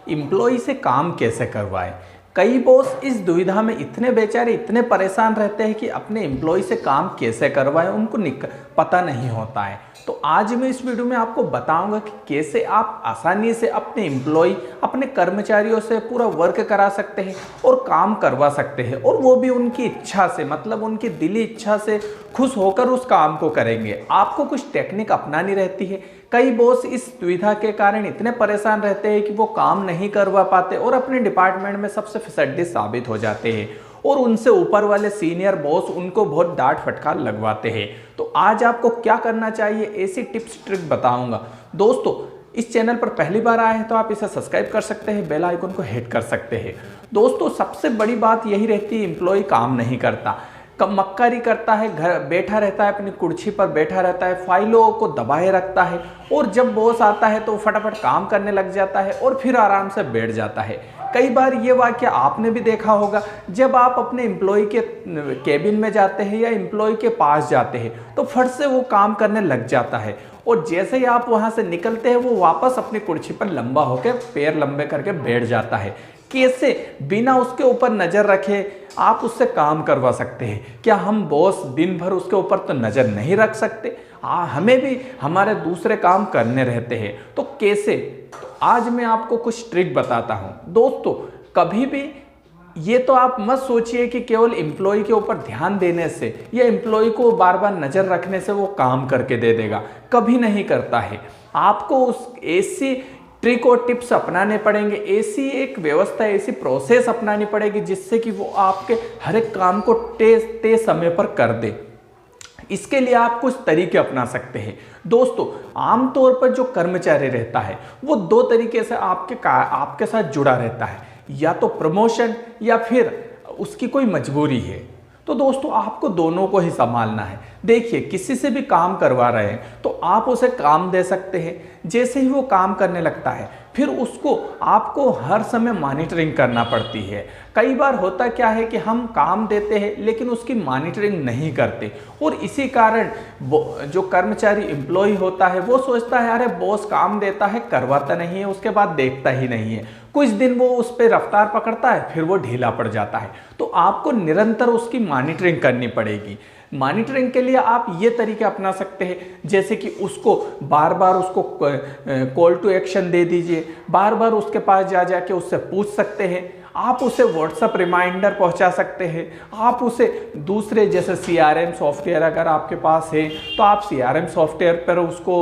Employ से काम कैसे करवाएं। कई बॉस इस दुविधा में इतने बेचारे इतने परेशान रहते हैं कि अपने एम्प्लॉय से काम कैसे करवाएं उनको पता नहीं होता है। तो आज मैं इस वीडियो में आपको बताऊंगा कि कैसे आप आसानी से अपने एम्प्लॉय अपने कर्मचारियों से पूरा वर्क करा सकते हैं और काम करवा सकते हैं, और वो भी उनकी इच्छा से, मतलब उनकी दिली इच्छा से खुश होकर उस काम को करेंगे। आपको कुछ टेक्निक अपनानी रहती है। कई बॉस इस दुविधा के कारण इतने परेशान रहते हैं कि वो काम नहीं करवा पाते और अपने डिपार्टमेंट में सबसे फिसड्डी साबित हो जाते हैं, और उनसे ऊपर वाले सीनियर बॉस उनको बहुत डांट फटकार लगवाते हैं। तो आज आपको क्या करना चाहिए, ऐसी टिप्स ट्रिक बताऊंगा। दोस्तों, इस चैनल पर पहली बार आए हैं तो आप इसे सब्सक्राइब कर सकते हैं, बेल आइकन को हिट कर सकते हैं। दोस्तों, सबसे बड़ी बात यही रहती है, एम्प्लॉय काम नहीं करता, मक्कारी करता है, घर बैठा रहता है, अपनी कुर्सी पर बैठा रहता है, फाइलों को दबाए रखता है, और जब बॉस आता है तो फटाफट काम करने लग जाता है और फिर आराम से बैठ जाता है। कई बार ये वाक्य आपने भी देखा होगा, जब आप अपने एम्प्लॉय के केबिन में जाते हैं या एम्प्लॉय के पास जाते हैं तो फट से वो काम करने लग जाता है, और जैसे ही आप वहाँ से निकलते हैं वो वापस अपनी कुर्सी पर लंबा होकर पैर लंबे करके बैठ जाता है। कैसे बिना उसके ऊपर नज़र रखे आप उससे काम करवा सकते हैं? क्या हम बॉस दिन भर उसके ऊपर तो नज़र नहीं रख सकते? हमें भी हमारे दूसरे काम करने रहते हैं। तो कैसे? तो आज मैं आपको कुछ ट्रिक बताता हूं। दोस्तों, कभी भी ये तो आप मत सोचिए कि केवल एम्प्लॉय के ऊपर ध्यान देने से या एम्प्लॉय को बार बार नज़र रखने से वो काम करके दे देगा। कभी नहीं करता है। आपको उस ऐसी ट्रिक और टिप्स अपनाने पड़ेंगे, ऐसी एक व्यवस्था, ऐसी प्रोसेस अपनानी पड़ेगी जिससे कि वो आपके हर एक काम को तय समय पर कर दे। इसके लिए आप कुछ तरीके अपना सकते हैं। दोस्तों, आमतौर पर जो कर्मचारी रहता है वो दो तरीके से आपके साथ जुड़ा रहता है, या तो प्रमोशन या फिर उसकी कोई मजबूरी है। तो दोस्तों, आपको दोनों को ही संभालना है। देखिए, किसी से भी काम करवा रहे हैं तो आप उसे काम दे सकते हैं। जैसे ही वो काम करने लगता है फिर उसको आपको हर समय मॉनिटरिंग करना पड़ती है। कई बार होता क्या है कि हम काम देते हैं लेकिन उसकी मॉनिटरिंग नहीं करते, और इसी कारण जो कर्मचारी एम्प्लॉय होता है वो सोचता है अरे बॉस काम देता है, करवाता नहीं है, उसके बाद देखता ही नहीं है। कुछ दिन वो उस पर रफ्तार पकड़ता है, फिर वो ढीला पड़ जाता है। तो आपको निरंतर उसकी मॉनिटरिंग करनी पड़ेगी। मॉनिटरिंग के लिए आप ये तरीके अपना सकते हैं, जैसे कि उसको बार बार उसको कॉल टू एक्शन दे दीजिए, बार बार उसके पास जा जाके उससे पूछ सकते हैं। आप उसे व्हाट्सएप रिमाइंडर पहुंचा सकते हैं। आप उसे दूसरे जैसे CRM सॉफ्टवेयर अगर आपके पास है तो आप CRM सॉफ्टवेयर पर उसको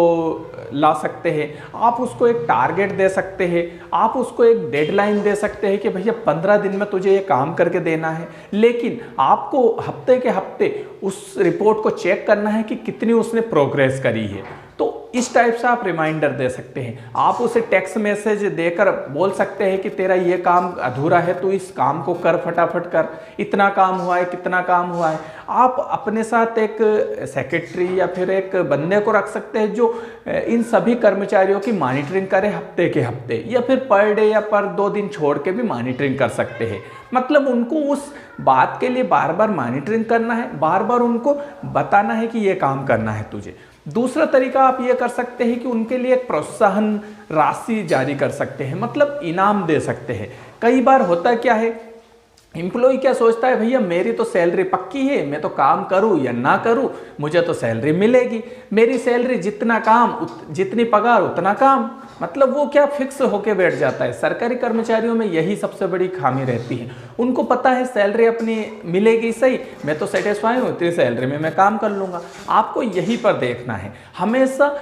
ला सकते हैं। आप उसको एक टारगेट दे सकते हैं। आप उसको एक डेडलाइन दे सकते हैं कि भैया 15 दिन में तुझे ये काम करके देना है, लेकिन आपको हफ्ते के हफ्ते उस रिपोर्ट को चेक करना है कि कितनी उसने प्रोग्रेस करी है। तो इस टाइप से आप रिमाइंडर दे सकते हैं। आप उसे टेक्स्ट मैसेज देकर बोल सकते हैं कि तेरा ये काम अधूरा है, तो इस काम को कर, फटाफट कर, इतना काम हुआ है, कितना काम हुआ है। आप अपने साथ एक सेक्रेटरी या फिर एक बंदे को रख सकते हैं जो इन सभी कर्मचारियों की मॉनिटरिंग करे हफ्ते के हफ्ते, या फिर पर डे या पर 2 दिन छोड़ के भी मॉनिटरिंग कर सकते हैं। मतलब उनको उस बात के लिए बार बार मॉनिटरिंग करना है, बार बार उनको बताना है कि ये काम करना है तुझे। दूसरा तरीका आप ये कर सकते हैं कि उनके लिए एक प्रोत्साहन राशि जारी कर सकते हैं, मतलब इनाम दे सकते हैं। कई बार होता क्या है, एम्प्लॉय क्या सोचता है, भैया मेरी तो सैलरी पक्की है, मैं तो काम करूं या ना करूं मुझे तो सैलरी मिलेगी। मेरी सैलरी जितना काम जितनी पगार उतना काम, मतलब वो क्या फिक्स होके बैठ जाता है। सरकारी कर्मचारियों में यही सबसे बड़ी खामी रहती है। उनको पता है सैलरी अपनी मिलेगी, सही, मैं तो सेटिस्फाई हूँ, इतनी सैलरी में मैं काम कर लूँगा। आपको यहीं पर देखना है, हमेशा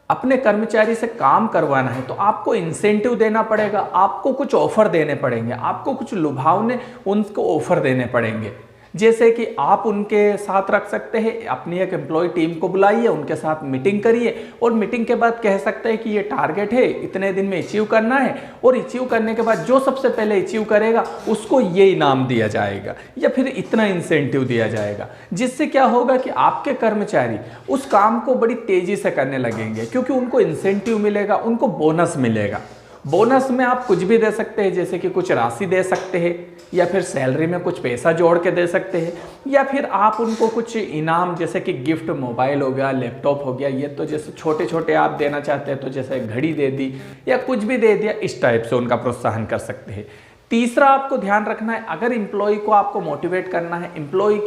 अपने कर्मचारी से काम करवाना है तो आपको इंसेंटिव देना पड़ेगा, आपको कुछ ऑफर देने पड़ेंगे, आपको कुछ लुभावने उनको ऑफर देने पड़ेंगे। जैसे कि आप उनके साथ रख सकते हैं, अपनी एक एम्प्लॉय टीम को बुलाइए, उनके साथ मीटिंग करिए, और मीटिंग के बाद कह सकते हैं कि ये टारगेट है, इतने दिन में अचीव करना है, और अचीव करने के बाद जो सबसे पहले अचीव करेगा उसको ये इनाम दिया जाएगा या फिर इतना इंसेंटिव दिया जाएगा। जिससे क्या होगा कि आपके कर्मचारी उस काम को बड़ी तेजी से करने लगेंगे, क्योंकि उनको इंसेंटिव मिलेगा, उनको बोनस मिलेगा। बोनस में आप कुछ भी दे सकते हैं, जैसे कि कुछ राशि दे सकते हैं, या फिर सैलरी में कुछ पैसा जोड़ के दे सकते हैं, या फिर आप उनको कुछ इनाम जैसे कि गिफ्ट, मोबाइल हो गया, लैपटॉप हो गया, ये तो जैसे छोटे छोटे आप देना चाहते हैं तो जैसे घड़ी दे दी या कुछ भी दे दिया, इस टाइप से उनका प्रोत्साहन कर सकते हैं। तीसरा आपको ध्यान रखना है, अगर एम्प्लॉय को आपको मोटिवेट करना है, एम्प्लॉय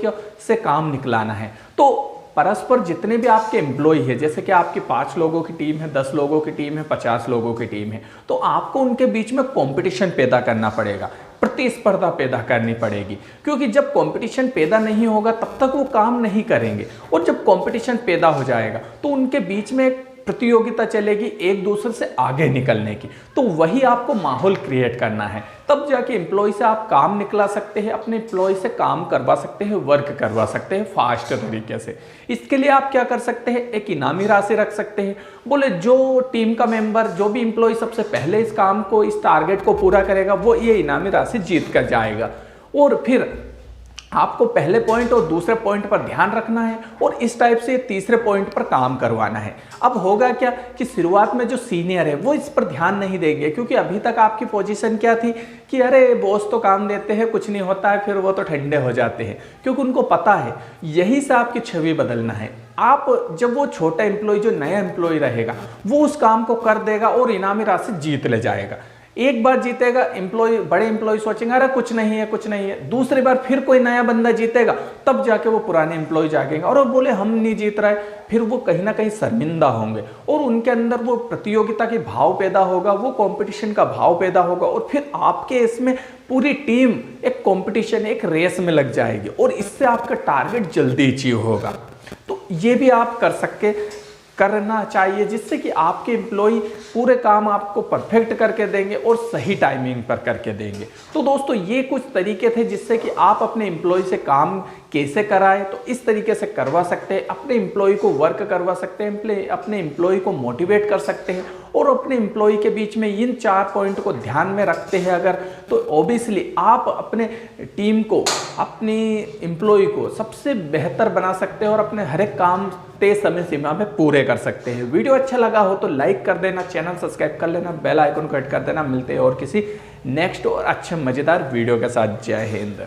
से काम निकलाना है, तो परस्पर जितने भी आपके एम्प्लॉय है, जैसे कि आपकी 5 लोगों की टीम है, 10 लोगों की टीम है, 50 लोगों की टीम है, तो आपको उनके बीच में कंपटीशन पैदा करना पड़ेगा, प्रतिस्पर्धा पैदा करनी पड़ेगी। क्योंकि जब कंपटीशन पैदा नहीं होगा तब तक वो काम नहीं करेंगे, और जब कंपटीशन पैदा हो जाएगा तो उनके बीच में एक प्रतियोगिता चलेगी एक दूसरे से आगे निकलने की। तो वही आपको माहौल क्रिएट करना है, तब जाके एम्प्लॉय से आप काम निकला सकते हैं, अपने एम्प्लॉय से काम करवा सकते हैं, वर्क करवा सकते हैं फास्ट तरीके से। इसके लिए आप क्या कर सकते हैं, एक इनामी राशि रख सकते हैं। बोले जो टीम का मेंबर, जो भी एम्प्लॉय सबसे पहले इस काम को, इस टारगेट को पूरा करेगा, वो ये इनामी राशि जीत कर जाएगा। और फिर आपको पहले पॉइंट और दूसरे पॉइंट पर ध्यान रखना है, और इस टाइप से तीसरे पॉइंट पर काम करवाना है। अब होगा क्या कि शुरुआत में जो सीनियर है वो इस पर ध्यान नहीं देंगे, क्योंकि अभी तक आपकी पोजीशन क्या थी कि अरे बॉस तो काम देते हैं, कुछ नहीं होता है, फिर वो तो ठंडे हो जाते हैं, क्योंकि उनको पता है। यही से आपकी छवि बदलना है। आप जब वो छोटा एम्प्लॉय, जो नया एम्प्लॉय रहेगा, वो उस काम को कर देगा और इनामी राशि जीत ले जाएगा। एक बार जीतेगा एम्प्लॉय, बड़े एम्प्लॉय सोचेंगे अरे कुछ नहीं है, कुछ नहीं है। दूसरी बार फिर कोई नया बंदा जीतेगा, तब जाके वो पुराने एम्प्लॉय जागेंगे और वो बोले हम नहीं जीत रहे, फिर वो कहीं ना कहीं शर्मिंदा होंगे, और उनके अंदर वो प्रतियोगिता के भाव पैदा होगा, वो कंपटीशन का भाव पैदा होगा, और फिर आपके इसमें पूरी टीम एक कंपटीशन, एक रेस में लग जाएगी, और इससे आपका टारगेट जल्दी अचीव होगा। तो ये भी आप करना चाहिए, जिससे कि आपके एम्प्लॉय पूरे काम आपको परफेक्ट करके देंगे और सही टाइमिंग पर करके देंगे। तो दोस्तों ये कुछ तरीके थे जिससे कि आप अपने एम्प्लॉय से काम कैसे कराएं, तो इस तरीके से करवा सकते हैं, अपने एम्प्लॉय को वर्क करवा सकते हैं, अपने एम्प्लॉय को मोटिवेट कर सकते हैं, और अपने एम्प्लॉय के बीच में इन 4 पॉइंट को ध्यान में रखते हैं अगर, तो ऑब्वियसली आप अपने टीम को, अपनी एम्प्लॉय को सबसे बेहतर बना सकते हैं और अपने हर एक काम तय समय सीमा में पूरे कर सकते हैं। वीडियो अच्छा लगा हो तो लाइक कर देना, चैनल सब्सक्राइब कर लेना, बेल आइकन को हिट कर देना। मिलते हैं और किसी नेक्स्ट और अच्छे मज़ेदार वीडियो के साथ। जय हिंद।